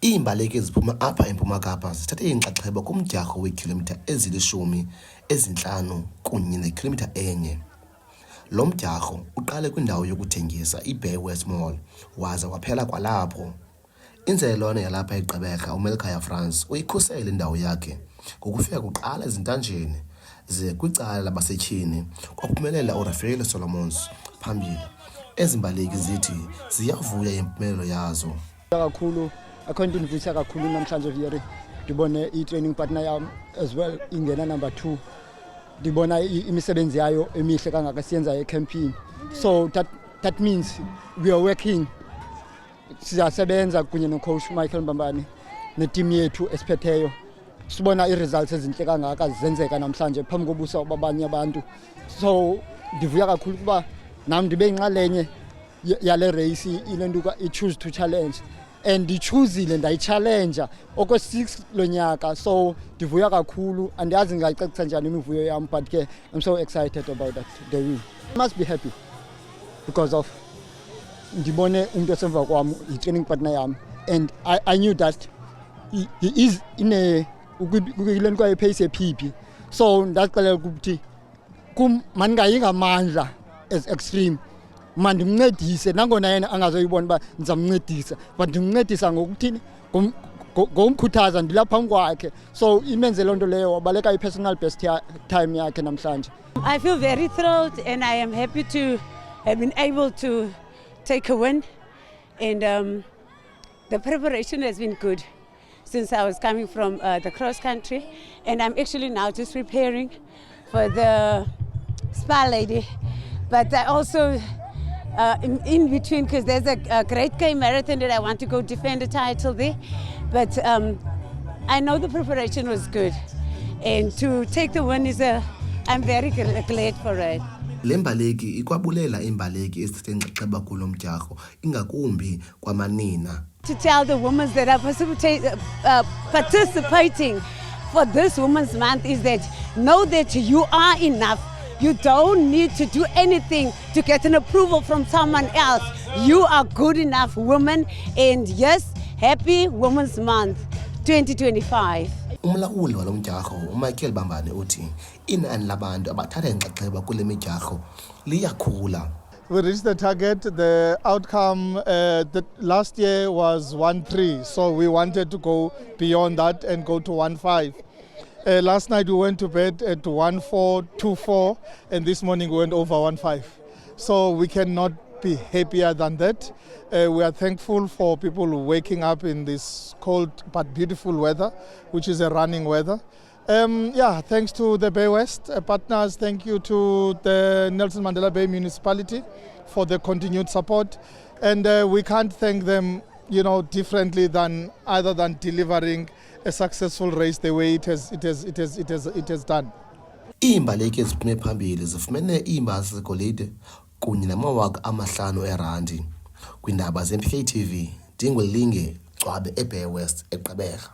Iimbaleki eziphuma apha eMpuma Kapa zithathe inxaxheba kumdyarho weekhilomitha ezili-15 kunye nekhilomitha enye. Lo mdyarho uqale kwindawo yokuthengisa iBay West Mall waza waphela kwalapho. Inzalelwane yalapha eGqeberha uMelchior France uyikhusele indawo yakhe ngokufika kuqala ezintanjeni, ze kwicala labasetyhini kwaphumelela uRafael Solomons phambili. Ezi mbaleki zithi ziyavuya impumelelo yazo. Kakhulu akho nto indivuyisa kakhulu namhlanje vele ndibone i-training partner yam as well ingena number 2. Ndibona imisebenzi yayo emihle kangaka siyenza ecampini. So that means we are working. Siyasebenza kunye nocoach Michael Mbambane neteam yethu esiphetheyo. Sibona i-results ezintle kangaka zenzeka namhlanje phambi kobuso babanye abantu. So ndivuya kakhulu kuba nam ndibe inxalenye yale race ilenduka i-choose to challenge, and ndichuzile ndayi-challenge okwe-6 lonyaka. So ndivuya kakhulu, andiyazi ngayicacisa njani imivuyo yam, but ke I'm so excited about that day win. I must be happy because of ndibone umuntu osemva kwam yi-training partner yam, and I knew that he is in a ukuyileni kwaye pace ephiphi. So ndaqalela ukuthi mandingayi ngamandla as extreme, mandimncedise nangona yena angazoyibona uba ndizamncedisa, but ndimncedisa ngokuthini, ngomkhuthaza ndilapha phambi kwakhe. So imenze loo nto leyo wabaleka i-personal best time yakhe namhlanje. I feel very thrilled and I am happy to have been able to take a win, and the preparation has been good since I was coming from the cross country, and I'm actually now just preparing for the Spa Lady, but I also in between, because there's a Great K Marathon that I want to go defend the title there, but I know the preparation was good, and to take the win I'm very glad for it. Le mbaleki ikwabulela imbaleki ezithethe inxaxheba kulo mdyarho ingakumbi kwamanina. To tell the women that are participating for this Women's Month is that know that you are enough. You don't need to do anything to get an approval from someone else. You are good enough woman, and yes, happy Women's Month 2025. Umlawuli walo mdyarho uMichael Mbambane uthi inani labantu abathatha inxaxheba kule midyarho liyakhula. We reached the target. The outcome last year was 1-3, so we wanted to go beyond that and go to 1-5. Last night we went to bed at 1-4, 2-4, and this morning we went over 1-5. So we cannot be happier than that. We are thankful for people waking up in this cold but beautiful weather, which is a running weather. Thanks to the Bay West partners, thank you to the Nelson Mandela Bay Municipality for the continued support, and we can't thank them, differently than delivering a successful race the way it has done. Iimbaleki eziphume phambili zifumene iimbasa zegolide kunye nama-5,000 eerandi. Kwiindaba ze-MPK TV, Dingwe Linge, Cwabe eBay West eGqeberha.